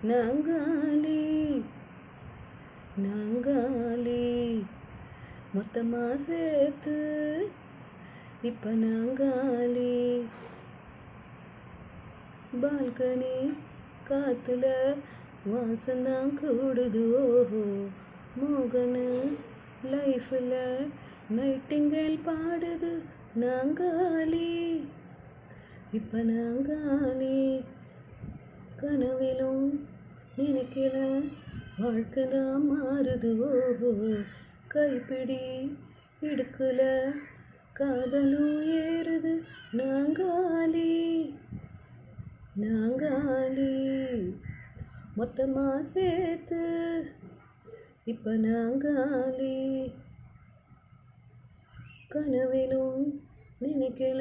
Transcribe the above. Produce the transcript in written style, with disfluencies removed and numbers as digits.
நாங்காலி நாங்காலி மொத்தமா சேர்த்து இப்ப நாங்காலி. பால்கனி காத்துல வாசந்தான் கூடுது ஓஹோ. மோகனு லைஃப்ல நைட்டிங்கேல் பாடுது நாங்காலி. இப்ப நாங்காலி கனவிலும் நினைக்கல வாழ்க்கைதான் மாறுது ஓஹோ. கைப்பிடி இடுக்கல காதலும் ஏறுது நாங்காலி நாங்காலி மொத்தமா சேர்த்து இப்ப நாங்காலி. கனவிலும் நினைக்கல